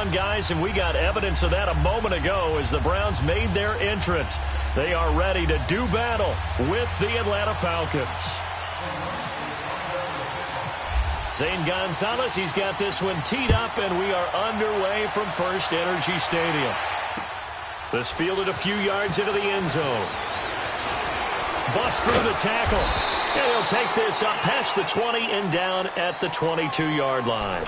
ground, guys, and we got evidence of that a moment ago as the Browns made their entrance. They are ready to do battle with the Atlanta Falcons. Zane Gonzalez, he's got this one teed up, and we are underway from First Energy Stadium. This fielded a few yards into the end zone. Bust through the tackle. And he'll take this up past the 20 and down at the 22-yard line.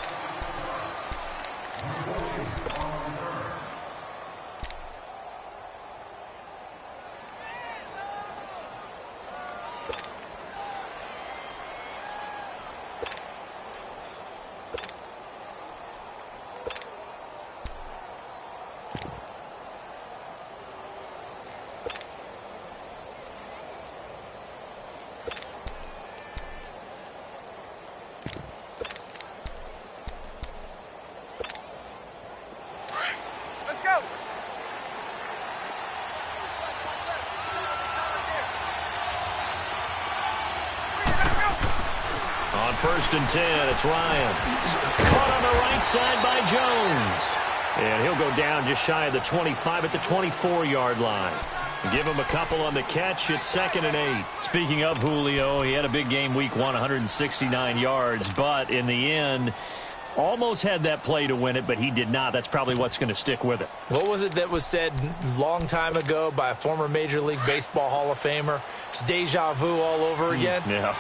First and 10, it's Ryan. Caught on the right side by Jones. And he'll go down just shy of the 25 at the 24-yard line. Give him a couple on the catch. It's 2nd and 8. Speaking of Julio, he had a big game week 1, 169 yards. But in the end, almost had that play to win it, but he did not. That's probably what's going to stick with it. What was it that was said a long time ago by a former Major League Baseball Hall of Famer? It's deja vu all over again. Yeah.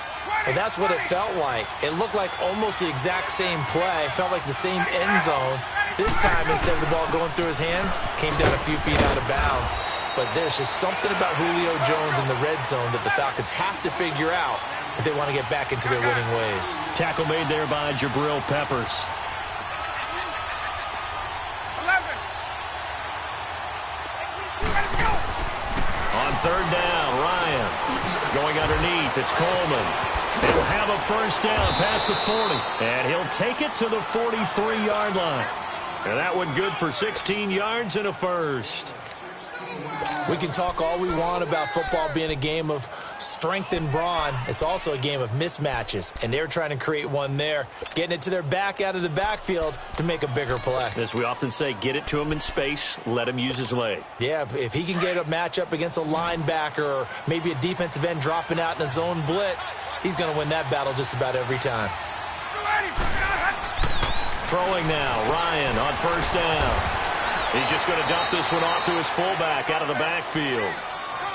Well, that's what it felt like. It looked like almost the exact same play. It felt like the same end zone. This time, instead of the ball going through his hands, came down a few feet out of bounds. But there's just something about Julio Jones in the red zone that the Falcons have to figure out if they want to get back into their winning ways. Tackle made there by Jabril Peppers. 11. On 3rd down, Ryan. Going underneath, it's Coleman. He'll have a first down past the 40. And he'll take it to the 43-yard line. And that one good for 16 yards and a first. We can talk all we want about football being a game of strength and brawn. It's also a game of mismatches, and they're trying to create one there, getting it to their back out of the backfield to make a bigger play. As we often say, get it to him in space, let him use his leg. Yeah, if he can get a matchup against a linebacker or maybe a defensive end dropping out in a zone blitz, he's going to win that battle just about every time. Throwing now, Ryan on first down. He's just going to dump this one off to his fullback out of the backfield.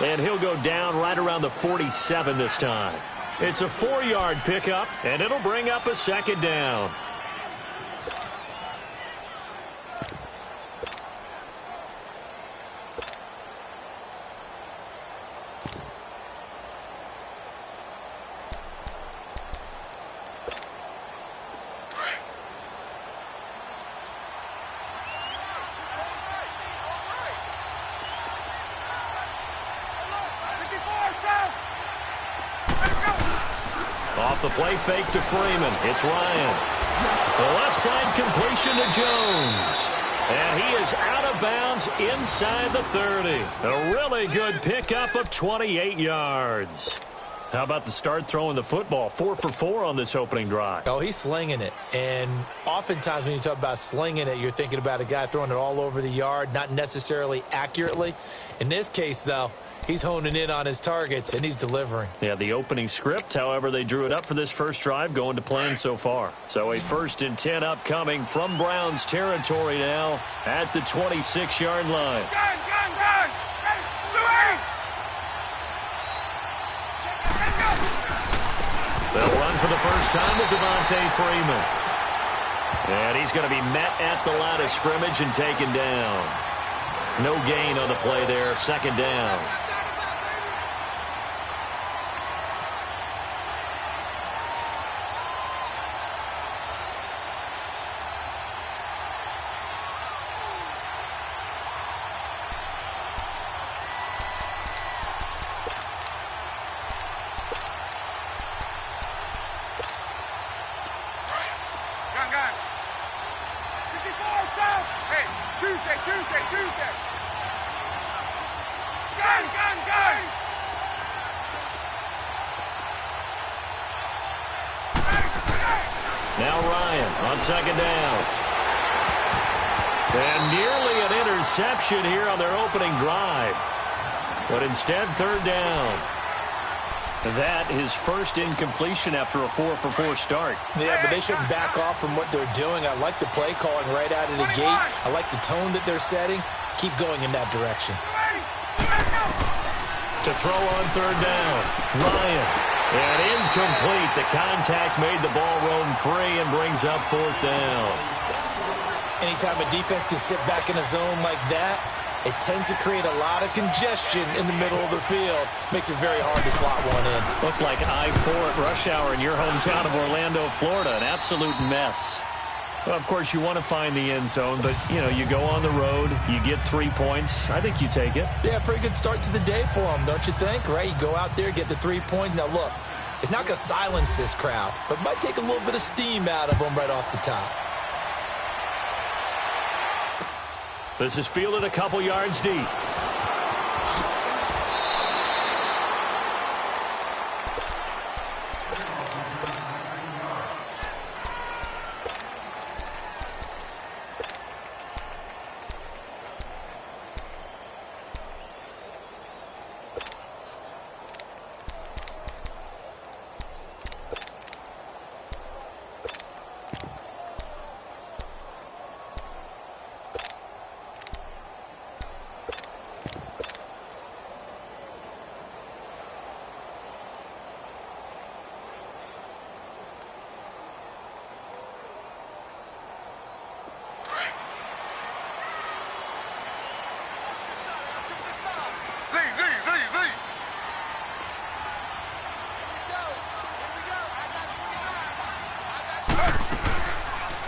And he'll go down right around the 47 this time. It's a 4-yard pickup, and it'll bring up a 2nd down. Off the play fake to Freeman. It's Ryan. The left side completion to Jones. And he is out of bounds inside the 30. A really good pickup of 28 yards. How about the start throwing the football? 4 for 4 on this opening drive. Oh, he's slinging it. And oftentimes when you talk about slinging it, you're thinking about a guy throwing it all over the yard, not necessarily accurately. In this case, though, he's honing in on his targets, and he's delivering. Yeah, the opening script, however, they drew it up for this first drive, going to plan so far. So a 1st and 10 upcoming from Browns territory now at the 26-yard line. Gun! They'll run for the first time with Devontae Freeman. And he's going to be met at the line of scrimmage and taken down. No gain on the play there, 2nd down. Gun. 54, south. Hey, Tuesday. Gun. Now Ryan on 2nd down. And nearly an interception here on their opening drive. But instead, third down. That his first incompletion after a 4-for-4 start. Yeah, but they shouldn't back off from what they're doing. I like the play calling right out of the gate. I like the tone that they're setting. Keep going in that direction. To throw on third down, Ryan. And incomplete. The contact made the ball roam free and brings up fourth down. Anytime a defense can sit back in a zone like that, it tends to create a lot of congestion in the middle of the field. Makes it very hard to slot one in. Looked like I-4 at rush hour in your hometown of Orlando, Florida. An absolute mess. Well, of course, you want to find the end zone, but, you know, you go on the road, you get 3 points. I think you take it. Yeah, pretty good start to the day for them, don't you think? Right? You go out there, get the 3 points. Now, look, it's not going to silence this crowd, but it might take a little bit of steam out of them right off the top. This is fielded a couple yards deep.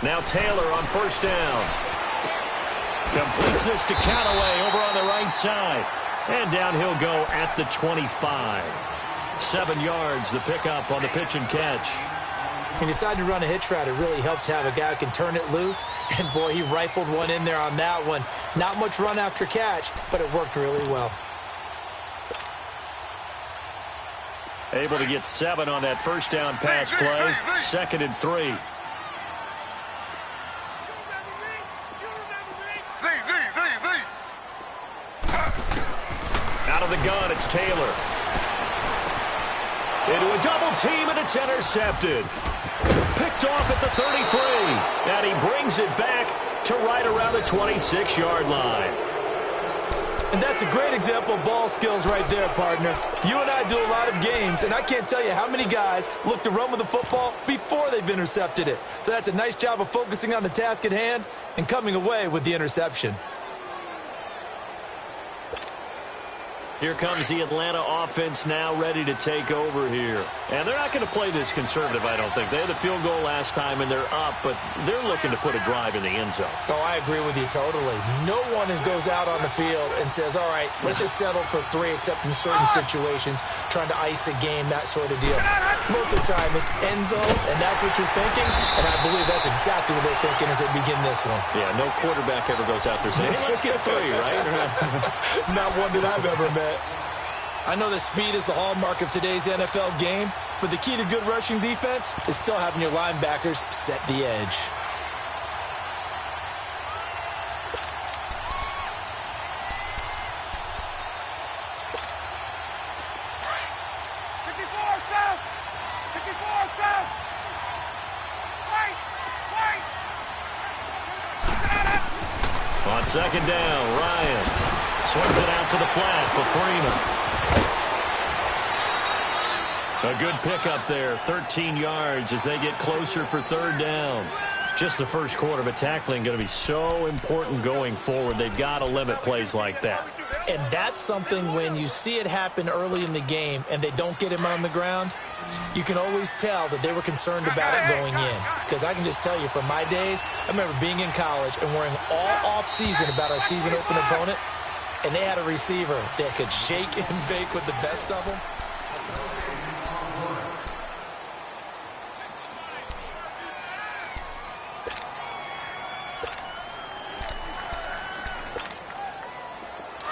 Now Taylor on first down. Completes this to Callaway over on the right side. And down he'll go at the 25. 7 yards, the pickup on the pitch and catch. He decided to run a hitch route. It really helped to have a guy who can turn it loose. And, boy, he rifled one in there on that one. Not much run after catch, but it worked really well. Able to get 7 on that first down pass play. 2nd and 3. Out of the gun, it's Taylor. Into a double team, and it's intercepted. Picked off at the 33. And he brings it back to right around the 26-yard line. And that's a great example of ball skills right there, partner. You and I do a lot of games, and I can't tell you how many guys look to run with the football before they've intercepted it. So that's a nice job of focusing on the task at hand and coming away with the interception. Here comes the Atlanta offense now ready to take over here. And they're not going to play this conservative, I don't think. They had the field goal last time, and they're up, but they're looking to put a drive in the end zone. Oh, I agree with you totally. No one goes out on the field and says, all right, let's just settle for 3, except in certain situations, trying to ice a game, that sort of deal. Most of the time, it's end zone, and that's what you're thinking, and I believe that's exactly what they're thinking as they begin this one. Yeah, no quarterback ever goes out there saying, hey, let's get 3, right? Not one that I've ever met. I know that speed is the hallmark of today's NFL game, but the key to good rushing defense is still having your linebackers set the edge. On second down, Ryan swings it out to the flat for Freeman. A good pickup there, 13 yards as they get closer for third down. Just the first quarter, but tackling going to be so important going forward. They've got to limit plays like that. And that's something when you see it happen early in the game and they don't get him on the ground, you can always tell that they were concerned about it going in. Because I can just tell you from my days, I remember being in college and worrying all off-season about our season open opponent, and they had a receiver that could shake and bake with the best of them.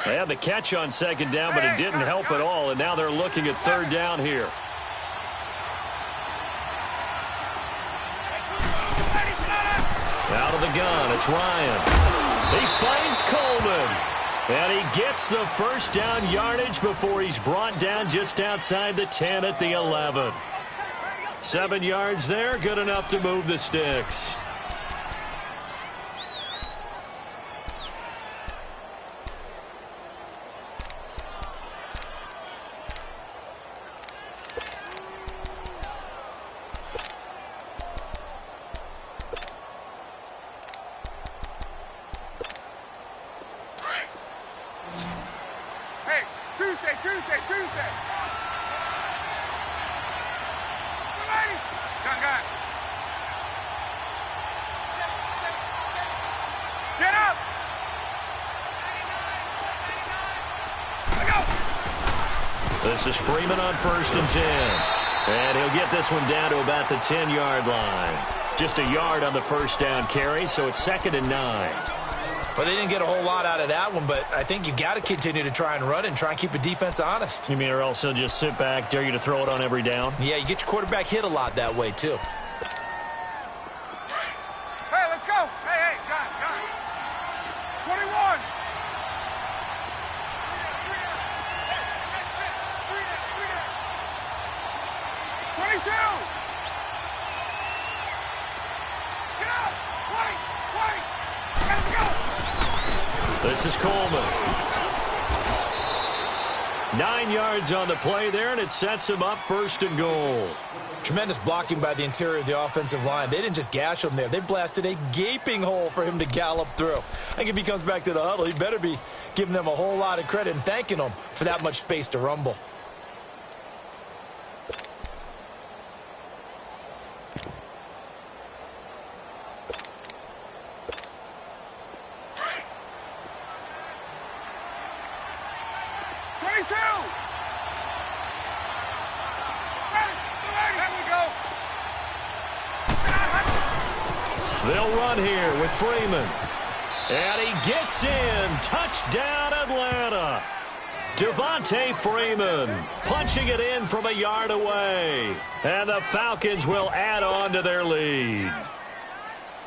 They had the catch on second down, but it didn't help at all, and now they're looking at third down here. Out of the gun, it's Ryan. And he gets the first down yardage before he's brought down just outside the 10 at the 11. 7 yards there, good enough to move the sticks. Tuesday. Gun. Get up. This is Freeman on 1st and 10. And he'll get this one down to about the 10-yard line. Just a yard on the first down carry, so it's 2nd and 9. Well, they didn't get a whole lot out of that one, but I think you've got to continue to try and run and try and keep the defense honest. You mean or else he'll just sit back, dare you to throw it on every down? Yeah, you get your quarterback hit a lot that way, too. Hey, let's go. Hey, gun. 21. This is Coleman. 9 yards on the play there, and it sets him up 1st and goal. Tremendous blocking by the interior of the offensive line. They didn't just gash him there. They blasted a gaping hole for him to gallop through. I think if he comes back to the huddle, he better be giving them a whole lot of credit and thanking them for that much space to rumble. They'll run here with Freeman. And he gets in. Touchdown, Atlanta. Devontae Freeman punching it in from a yard away. And the Falcons will add on to their lead.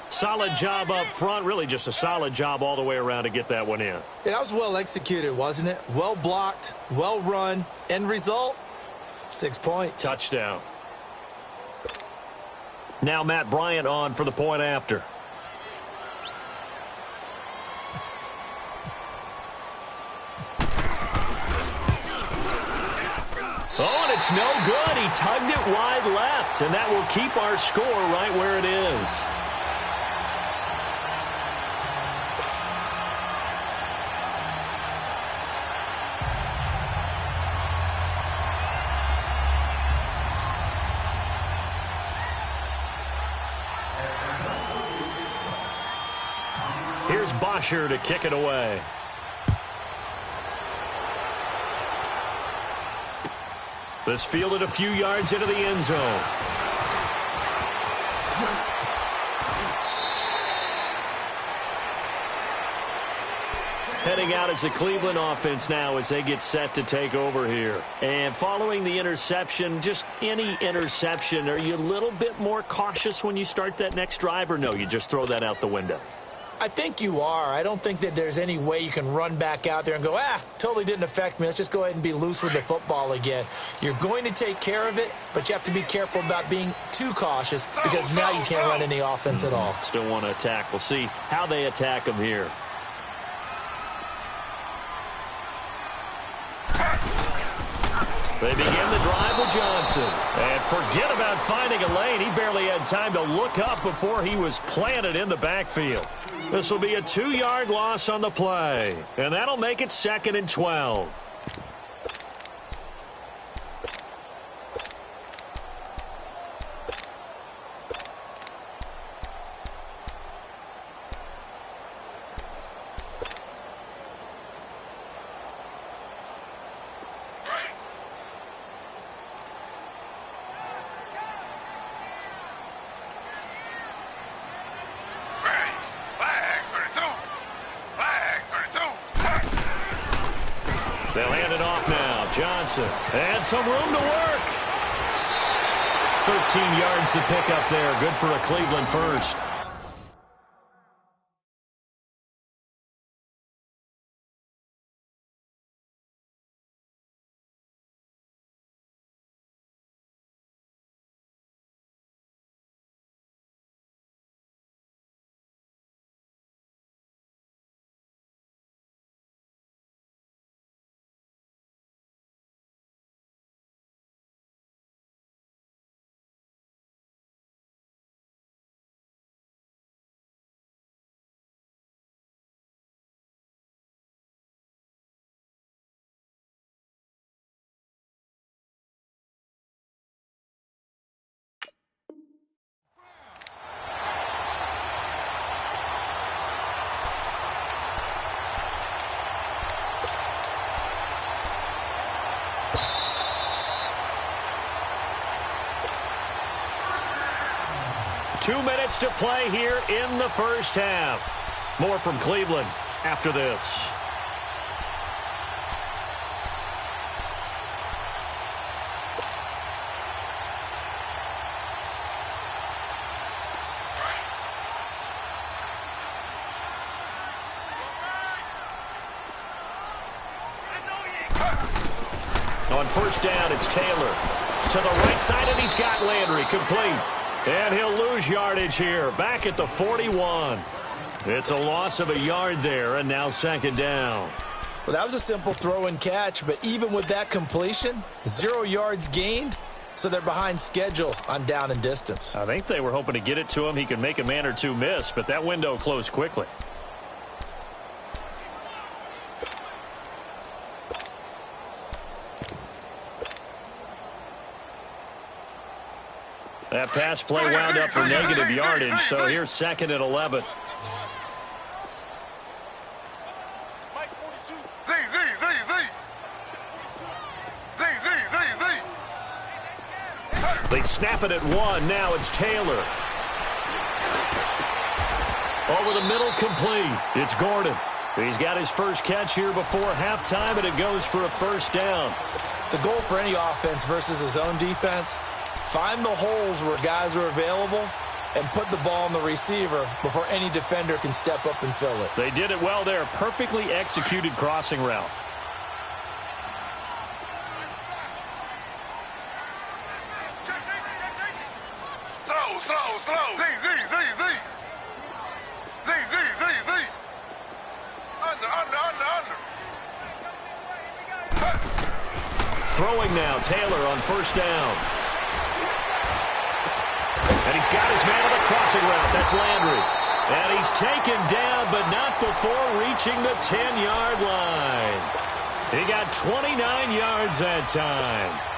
Solid job up front. Really just a solid job all the way around to get that one in. Yeah, that was well executed, wasn't it? Well blocked, well run. End result, 6 points. Touchdown. Now Matt Bryant on for the point after. Oh, and it's no good. He tugged it wide left, and that will keep our score right where it is. Here's Bosher to kick it away. This fielded a few yards into the end zone. Heading out as the Cleveland offense now as they get set to take over here. And following the interception, just any interception, are you a little bit more cautious when you start that next drive, or no, you just throw that out the window? I think you are. I don't think that there's any way you can run back out there and go, totally didn't affect me. Let's just go ahead and be loose with the football again. You're going to take care of it, but you have to be careful about being too cautious because now you can't run any offense at all. Still want to attack. We'll see how they attack them here. They begin the drive with Johnson. And forget about finding a lane. He barely had time to look up before he was planted in the backfield. This will be a 2-yard loss on the play. And that'll make it 2nd and 12. They'll hand it off now. Johnson. And some room to work. 13 yards to pick up there. Good for a Cleveland first. 2 minutes to play here in the first half. More from Cleveland after this. On first down, it's Taylor. To the right side, and he's got Landry complete. And he'll lose yardage here, back at the 41. It's a loss of a yard there, and now second down. Well, that was a simple throw and catch, but even with that completion, 0 yards gained, so they're behind schedule on down and distance. I think they were hoping to get it to him. He could make a man or two miss, but that window closed quickly. That pass play wound up for negative yardage, so here's second and 11. They snap it at 1. Now it's Taylor. Over the middle, complete. It's Gordon. He's got his first catch here before halftime, and it goes for a first down. The goal for any offense versus his own defense, find the holes where guys are available and put the ball on the receiver before any defender can step up and fill it. They did it well there. Perfectly executed crossing route. Slow. Z. Under. Throwing now, Taylor on first down. And he's got his man on the crossing route. That's Landry. And he's taken down, but not before reaching the 10-yard line. He got 29 yards that time.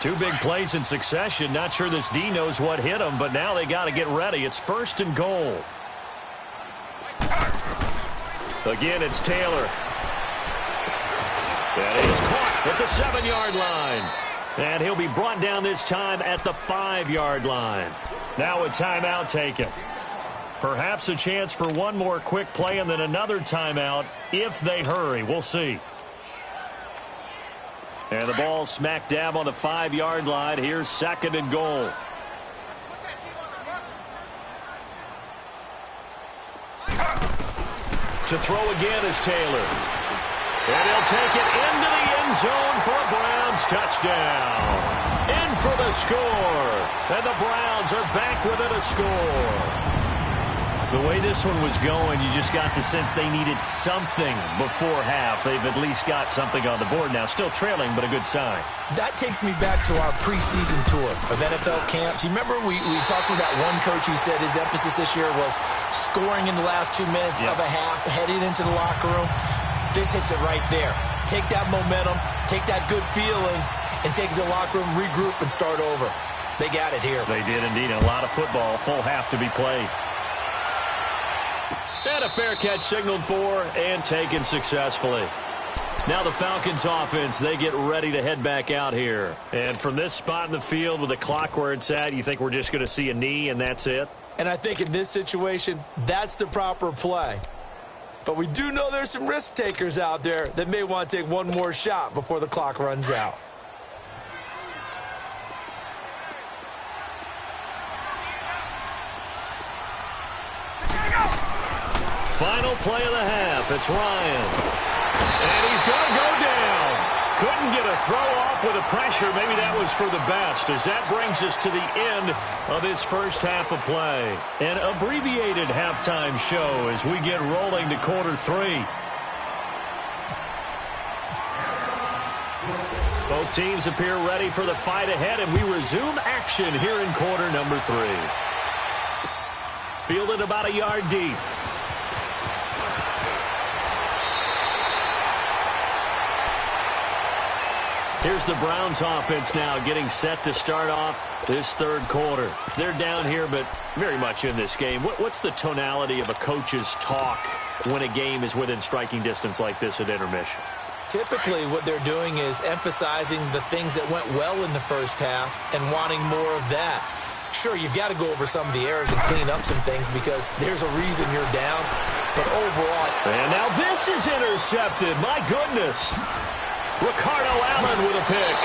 Two big plays in succession. Not sure this D knows what hit him, but now they got to get ready. It's first and goal. Again, it's Taylor. That is caught at the 7-yard line. And he'll be brought down this time at the 5-yard line. Now a timeout taken. Perhaps a chance for one more quick play and then another timeout if they hurry. We'll see. And the ball smack dab on the 5-yard line. Here's second and goal. To throw again is Taylor. And he'll take it into the end zone for a Browns touchdown. In for the score. And the Browns are back within a score. The way this one was going, you just got the sense they needed something before half. They've at least got something on the board now. Still trailing, but a good sign. That takes me back to our preseason tour of NFL camps. You remember we talked with that one coach who said his emphasis this year was scoring in the last 2 minutes of a half, heading into the locker room. This hits it right there. Take that momentum, take that good feeling, and take it to the locker room, regroup, and start over. They got it here. They did indeed. A lot of football, full half to be played. And a fair catch signaled for and taken successfully. Now the Falcons offense, they get ready to head back out here. And from this spot in the field with the clock where it's at, you think we're just going to see a knee and that's it? And I think in this situation, that's the proper play. But we do know there's some risk takers out there that may want to take one more shot before the clock runs out. Final play of the half. It's Ryan. And he's going to go down. Couldn't get a throw off with the pressure. Maybe that was for the best, as that brings us to the end of this first half of play. An abbreviated halftime show as we get rolling to quarter 3. Both teams appear ready for the fight ahead, and we resume action here in quarter number 3. Fielded about a yard deep. Here's the Browns offense now getting set to start off this third quarter. They're down here, but very much in this game. What's the tonality of a coach's talk when a game is within striking distance like this at intermission? Typically, what they're doing is emphasizing the things that went well in the first half and wanting more of that. Sure, you've got to go over some of the errors and clean up some things because there's a reason you're down. But overall... And now this is intercepted. My goodness. Ricardo Allen with a pick.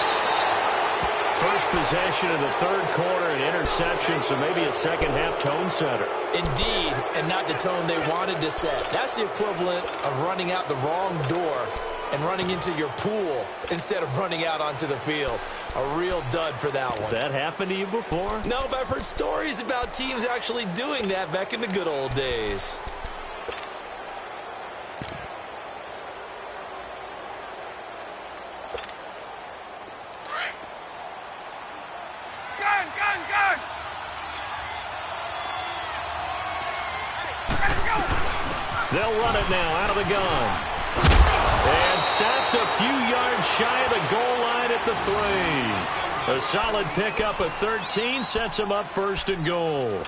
First possession of the third quarter, an interception, so maybe a second-half tone setter. Indeed, and not the tone they wanted to set. That's the equivalent of running out the wrong door and running into your pool instead of running out onto the field. A real dud for that one. Has that happened to you before? No, but I've heard stories about teams actually doing that back in the good old days. Gun, gun, gun! They'll run it now out of the gun. And stopped a few yards shy of the goal line at the 3. A solid pickup of 13 sets him up first and goal.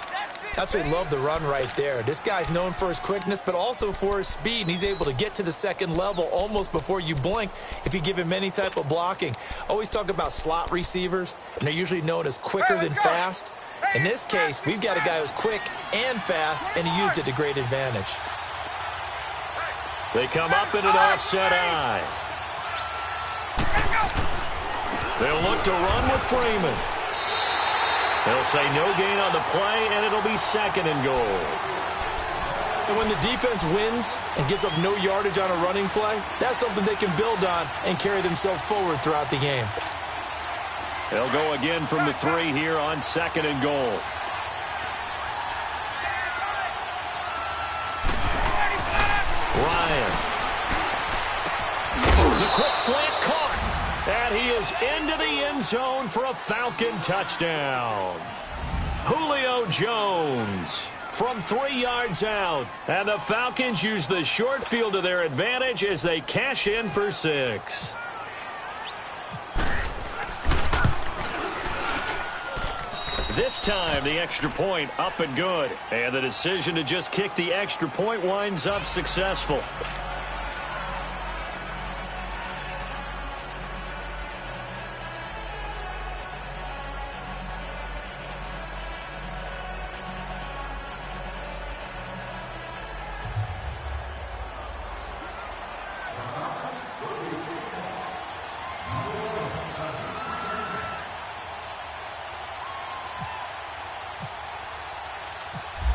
Absolutely love the run right there. This guy's known for his quickness, but also for his speed, and he's able to get to the second level almost before you blink if you give him any type of blocking. Always talk about slot receivers, and they're usually known as quicker than fast. In this case, we've got a guy who's quick and fast, and he used it to great advantage. They come up in an offset eye. They'll look to run with Freeman. They'll say no gain on the play, and it'll be second and goal. And when the defense wins and gives up no yardage on a running play, that's something they can build on and carry themselves forward throughout the game. They'll go again from the 3 here on second and goal. Ryan. The quick slant caught. And he is into the end zone for a Falcon touchdown. Julio Jones from 3 yards out. And the Falcons use the short field to their advantage as they cash in for 6. This time, the extra point up and good. And the decision to just kick the extra point winds up successful.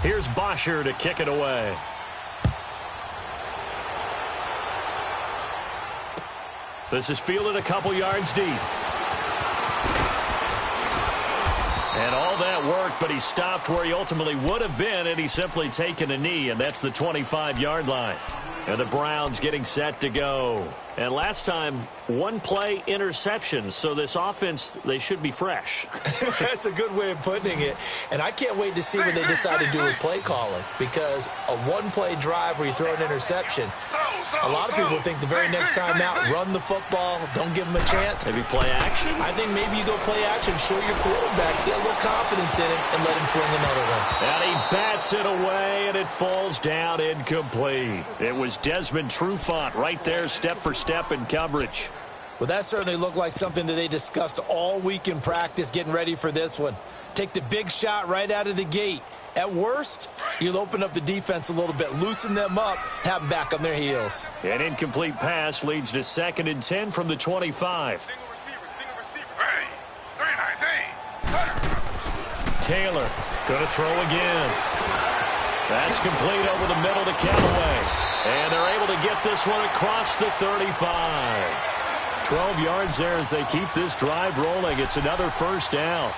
Here's Bosher to kick it away. This is fielded a couple yards deep. And all that worked, but he stopped where he ultimately would have been, and he's simply taken a knee, and that's the 25-yard line. And the Browns getting set to go. And last time, one play interception, so this offense, they should be fresh. That's a good way of putting it. And I can't wait to see what they decide to do with play calling, because a one-play drive where you throw an interception, a lot of people think the very next time out, run the football, don't give them a chance. Maybe play action? I think maybe you go play action, show your quarterback, get a little confidence in him, and let him fling another one. And he bats it away, and it falls down incomplete. It was Desmond Trufant right there, step for step in coverage. Well, that certainly looked like something that they discussed all week in practice getting ready for this one. Take the big shot right out of the gate. At worst, you'll open up the defense a little bit, loosen them up, have them back on their heels. An incomplete pass leads to 2nd and 10 from the 25. Single receiver. Hey, very nice. Hey. Taylor going to throw again. That's complete over the middle to Callaway. And they're able to get this one across the 35. 12 yards there as they keep this drive rolling. It's another first down.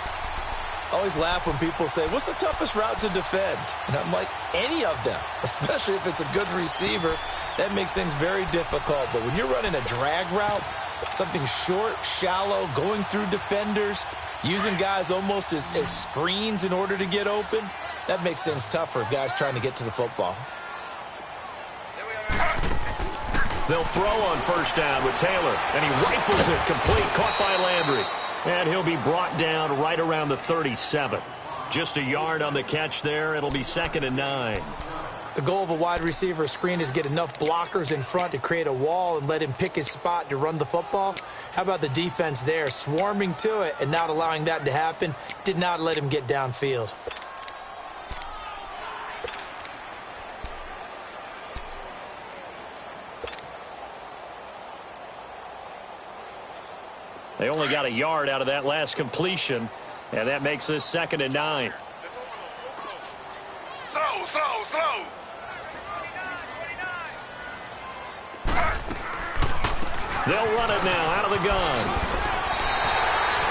I always laugh when people say, what's the toughest route to defend? And I'm like, any of them, especially if it's a good receiver. That makes things very difficult. But when you're running a drag route, something short, shallow, going through defenders, using guys almost as screens in order to get open, that makes things tougher, guys trying to get to the football. They'll throw on first down with Taylor, and he rifles it complete, caught by Landry. And he'll be brought down right around the 37. Just a yard on the catch there. It'll be 2nd and 9. The goal of a wide receiver screen is get enough blockers in front to create a wall and let him pick his spot to run the football. How about the defense there, swarming to it and not allowing that to happen? Did not let him get downfield. They only got a yard out of that last completion, and that makes this 2nd and 9. Slow. They'll run it now out of the gun.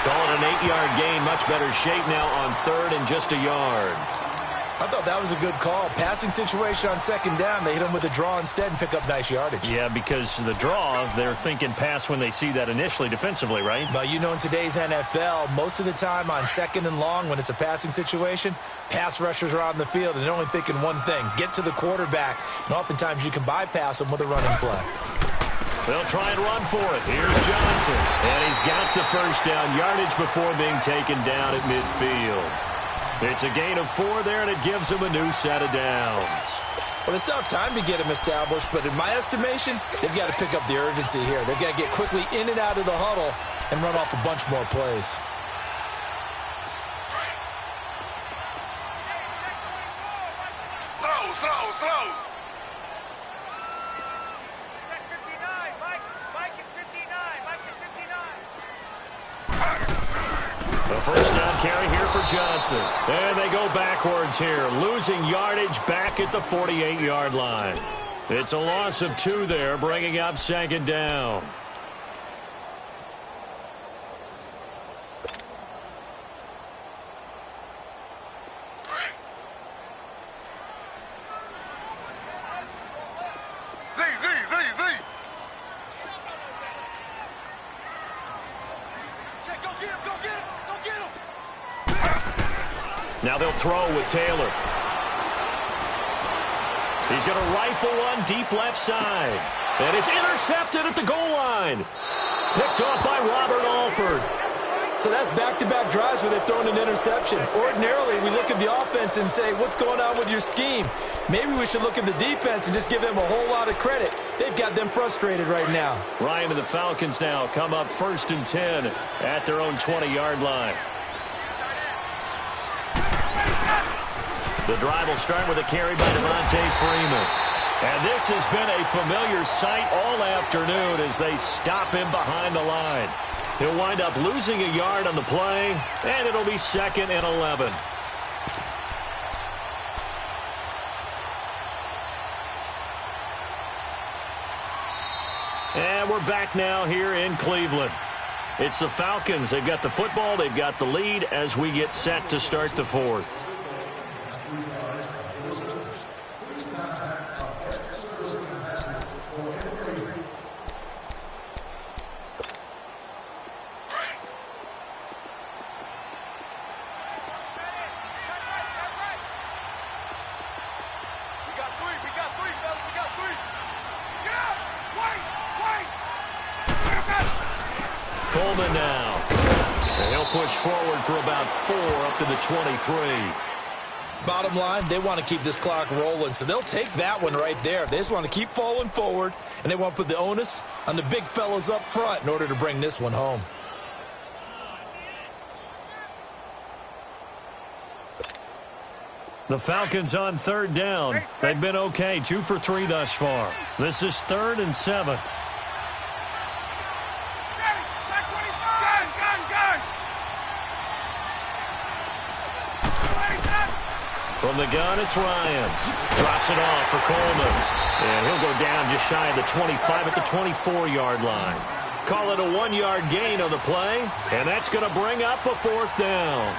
Call it an 8-yard gain. Much better shape now on 3rd and just a yard. I thought that was a good call. Passing situation on 2nd down. They hit him with a draw instead and pick up nice yardage. Yeah, because the draw, they're thinking pass when they see that initially defensively, right? But you know, in today's NFL, most of the time on 2nd and long when it's a passing situation, pass rushers are on the field and they're only thinking one thing, get to the quarterback. And oftentimes you can bypass them with a running play. They'll try and run for it. Here's Johnson. And he's got the first down yardage before being taken down at midfield. It's a gain of 4 there, and it gives him a new set of downs. Well, they still have time to get him established, but in my estimation, they've got to pick up the urgency here. They've got to get quickly in and out of the huddle and run off a bunch more plays. Slow. Check 59, Mike. Mike is 59. Mike is 59. The first down carry here for Johnson. And they go backwards here, losing yardage back at the 48-yard line. It's a loss of 2 there, bringing up 2nd down. Now they'll throw with Taylor. He's going to rifle one deep left side. And it's intercepted at the goal line. Picked off by Robert Alford. So that's back-to-back drives where they've thrown an interception. Ordinarily, we look at the offense and say, what's going on with your scheme? Maybe we should look at the defense and just give them a whole lot of credit. They've got them frustrated right now. Ryan and the Falcons now come up 1st and 10 at their own 20-yard line. The drive will start with a carry by Devontae Freeman. And this has been a familiar sight all afternoon as they stop him behind the line. He'll wind up losing a yard on the play, and it'll be 2nd and 11. And we're back now here in Cleveland. It's the Falcons. They've got the football. They've got the lead as we get set to start the 4th. Coleman now. And he'll push forward for about 4 up to the 23. Bottom line, they want to keep this clock rolling, so they'll take that one right there. They just want to keep falling forward, and they want to put the onus on the big fellas up front in order to bring this one home. The Falcons on 3rd down. They've been okay, 2 for 3 thus far. This is 3rd and 7. From the gun, it's Ryan. Drops it off for Coleman. And he'll go down just shy of the 25 at the 24-yard line. Call it a 1-yard gain on the play, and that's going to bring up a 4th down.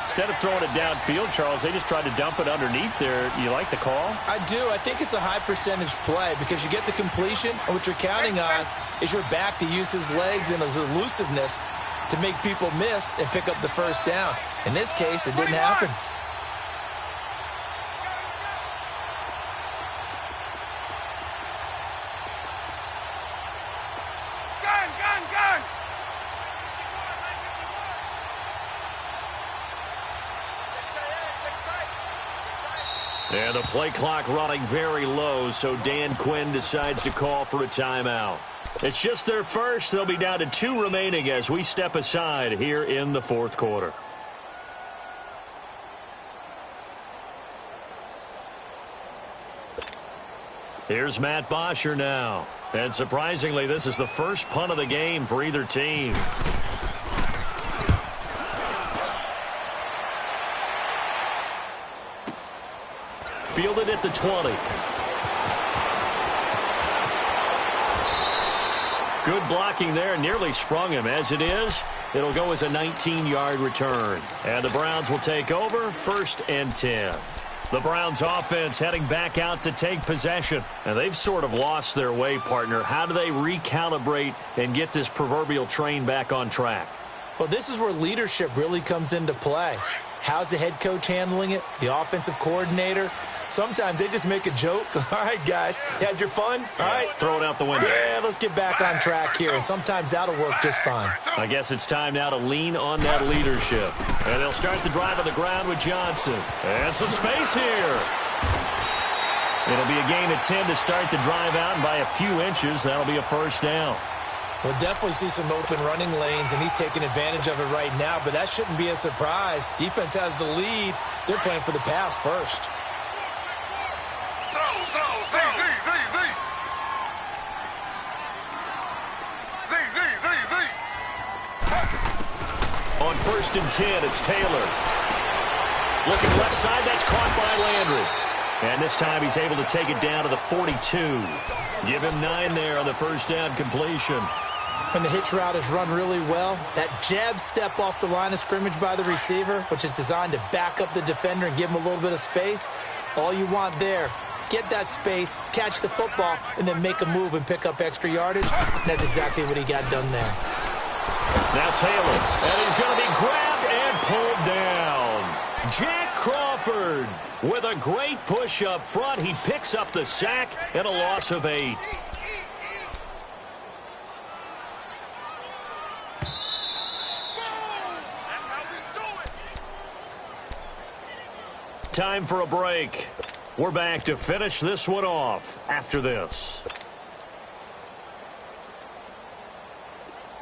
Instead of throwing it downfield, Charles, they just tried to dump it underneath there. You like the call? I do. I think it's a high percentage play because you get the completion, and what you're counting on is your back to use his legs and his elusiveness to make people miss and pick up the first down. In this case, it didn't happen. And the play clock running very low, so Dan Quinn decides to call for a timeout. It's just their first. They'll be down to 2 remaining as we step aside here in the fourth quarter. Here's Matt Bosher now. And surprisingly, this is the first punt of the game for either team. Fielded at the 20. Good blocking there. Nearly sprung him. As it is, it'll go as a 19-yard return. And the Browns will take over, 1st and 10. The Browns offense heading back out to take possession. And they've sort of lost their way, partner. How do they recalibrate and get this proverbial train back on track? Well, this is where leadership really comes into play. How's the head coach handling it? The offensive coordinator? Sometimes they just make a joke. All right, guys, you had your fun? All right. Throw it out the window. Yeah, let's get back on track here. And sometimes that'll work just fine. I guess it's time now to lean on that leadership. And they'll start the drive on the ground with Johnson. And some space here. It'll be a gain of 10 to start the drive out, and by a few inches, that'll be a 1st down. We'll definitely see some open running lanes, and he's taking advantage of it right now, but that shouldn't be a surprise. Defense has the lead. They're playing for the pass first. On 1st and 10, it's Taylor. Looking left side, that's caught by Landry. And this time he's able to take it down to the 42. Give him 9 there on the 1st down completion. When the hitch route is run really well, that jab step off the line of scrimmage by the receiver, which is designed to back up the defender and give him a little bit of space, all you want there, get that space, catch the football, and then make a move and pick up extra yardage. And that's exactly what he got done there. Now Taylor, and he's going to be grabbed and pulled down. Jack Crawford with a great push up front. He picks up the sack and a loss of 8. Time for a break. We're back to finish this one off after this.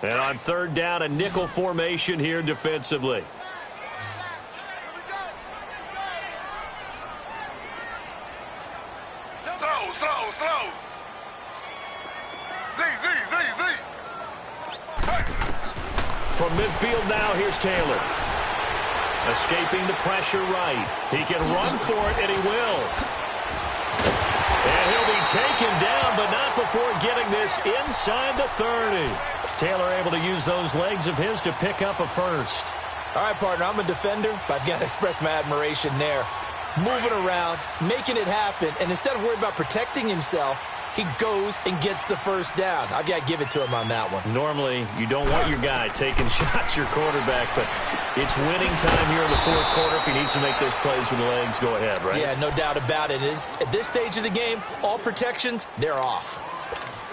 And on 3rd down, a nickel formation here defensively. Slow. From midfield now, here's Taylor. Escaping the pressure right. He can run for it, and he will. And he'll be taken down, but not before getting this inside the 30. Taylor able to use those legs of his to pick up a 1st. All right, partner, I'm a defender, but I've got to express my admiration there. Moving around, making it happen, and instead of worrying about protecting himself, he goes and gets the 1st down. I've got to give it to him on that one. Normally, you don't want your guy taking shots, your quarterback, but it's winning time here in the 4th quarter. If he needs to make those plays with the legs, go ahead, right? Yeah, no doubt about it. At this stage of the game, all protections, they're off.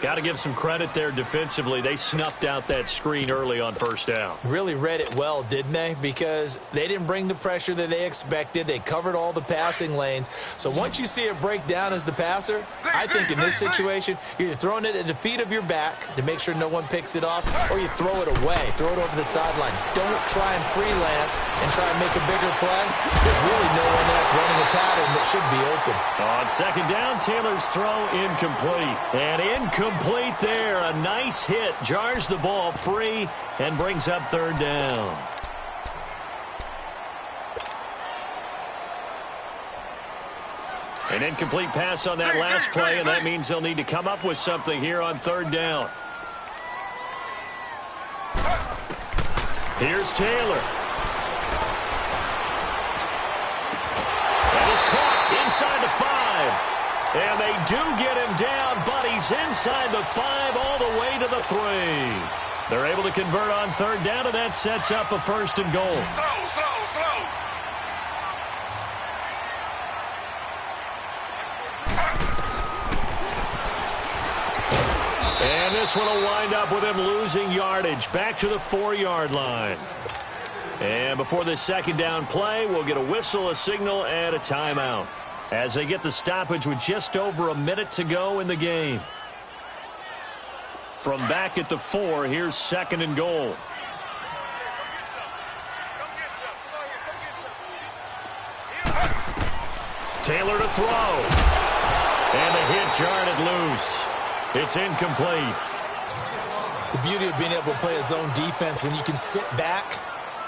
Got to give some credit there defensively. They snuffed out that screen early on 1st down. Really read it well, didn't they? Because they didn't bring the pressure that they expected. They covered all the passing lanes. So once you see it break down as the passer, I think in this situation, you're either throwing it at the feet of your back to make sure no one picks it off, or you throw it away, throw it over the sideline. Don't try and freelance and try and make a bigger play. There's really no one else running a pattern that should be open. On 2nd down, Taylor's throw incomplete. And incomplete there. A nice hit. Jars the ball free and brings up 3rd down. An incomplete pass on that last play, and that means they'll need to come up with something here on 3rd down. Here's Taylor. That is caught inside the 5. And they do get him down, but he's inside the 5 all the way to the 3. They're able to convert on 3rd down, and that sets up a 1st and goal. Slow. And this one will wind up with him losing yardage back to the 4-yard line. And before this 2nd down play, we'll get a whistle, a signal, and a timeout. as they get the stoppage with just over a minute to go in the game. From back at the 4, here's 2nd and goal. Taylor to throw. And the hit jarred it loose. It's incomplete. The beauty of being able to play a zone defense when you can sit back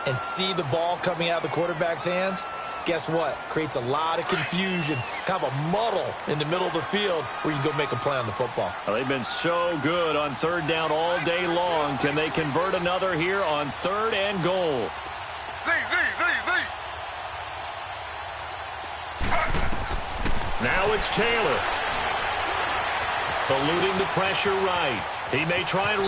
and see the ball coming out of the quarterback's hands, guess what? Creates a lot of confusion, kind of a muddle in the middle of the field where you can go make a play on the football. Well, they've been so good on 3rd down all day long. Can they convert another here on 3rd and goal? Now it's Taylor. Eluding the pressure right. He may try and he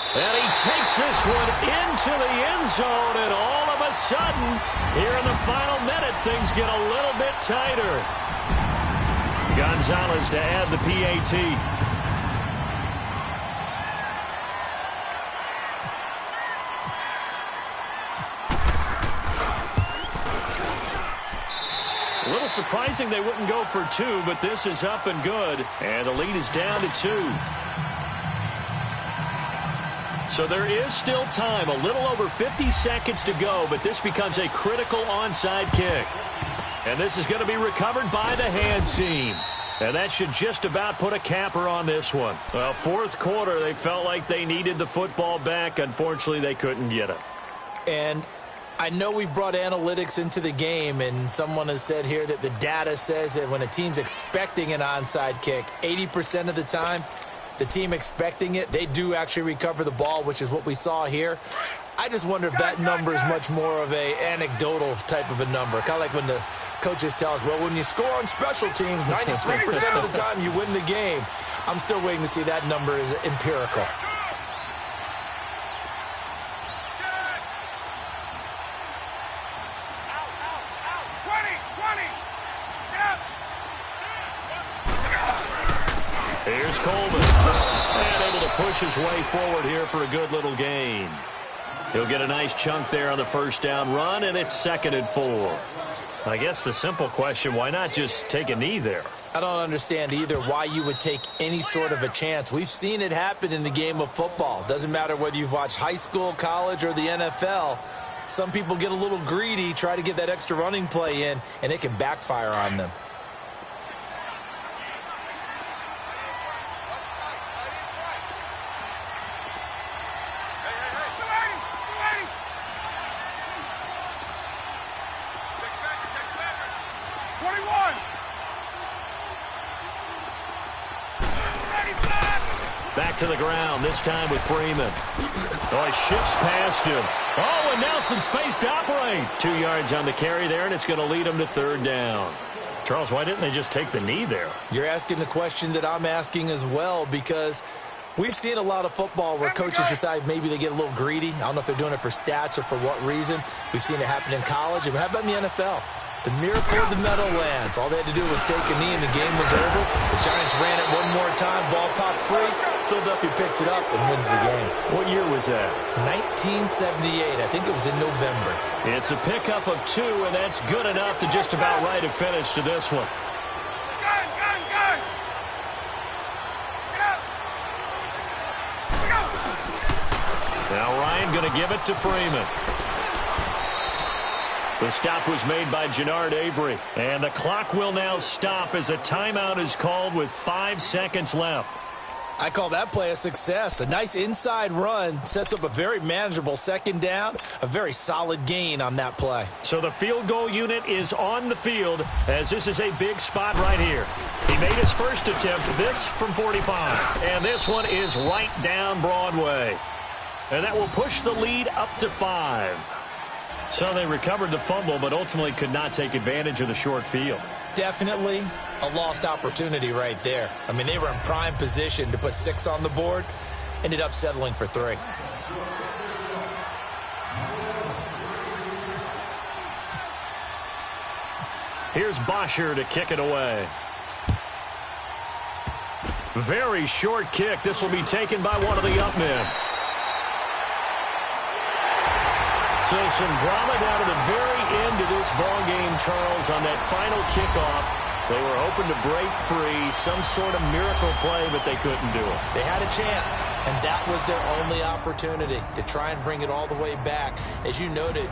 takes this one into the end zone, and all of a sudden, here in the final minute, things get a little bit tighter. Gonzalez to add the PAT. A little surprising they wouldn't go for 2, but this is up and good, and the lead is down to 2. So there is still time, a little over 50 seconds to go, but this becomes a critical onside kick. And this is going to be recovered by the hands team. And that should just about put a capper on this one. Well, 4th quarter, they felt like they needed the football back. Unfortunately, they couldn't get it. And I know we brought analytics into the game, and someone has said here that the data says that when a team's expecting an onside kick, 80% of the time, the team expecting it, they do actually recover the ball, which is what we saw here. I just wonder if that number is much more of a anecdotal type of a number. Kind of like when the coaches tell us, well, when you score on special teams, 93% of the time you win the game. I'm still waiting to see that number is empirical. Here's Coleman. And able to push his way forward here for a good little gain. He'll get a nice chunk there on the 1st down run, and it's 2nd and 4. I guess the simple question, why not just take a knee there? I don't understand either why you would take any sort of a chance. We've seen it happen in the game of football. Doesn't matter whether you've watched high school, college, or the NFL. Some people get a little greedy, try to get that extra running play in, and it can backfire on them. Back to the ground, this time with Freeman. Oh, he shifts past him. Oh, and now some space to operate. 2 yards on the carry there, and it's going to lead him to 3rd down. Charles, why didn't they just take the knee there? You're asking the question that I'm asking as well, because we've seen a lot of football where coaches decide maybe they get a little greedy. I don't know if they're doing it for stats or for what reason. We've seen it happen in college. And how about in the NFL? The miracle of the Meadowlands. All they had to do was take a knee and the game was over. The Giants ran it one more time. Ball popped free. Philadelphia picks it up and wins the game. What year was that? 1978. I think it was in November. It's a pickup of 2, and that's good enough to just about write a finish to this one. Gun! Get up! Now Ryan going to give it to Freeman. The stop was made by Jannard Avery. And the clock will now stop as a timeout is called with 5 seconds left. I call that play a success. A nice inside run sets up a very manageable 2nd down, a very solid gain on that play. So the field goal unit is on the field as this is a big spot right here. He made his first attempt, this from 45. And this one is right down Broadway. And that will push the lead up to 5. So they recovered the fumble, but ultimately could not take advantage of the short field. Definitely a lost opportunity right there. I mean, they were in prime position to put 6 on the board, ended up settling for 3. Here's Bosher to kick it away. Very short kick. This will be taken by one of the up men. So some drama down to the very end of this ball game, Charles, on that final kickoff. They were hoping to break free, some sort of miracle play, but they couldn't do it. They had a chance, and that was their only opportunity to try and bring it all the way back. As you noted,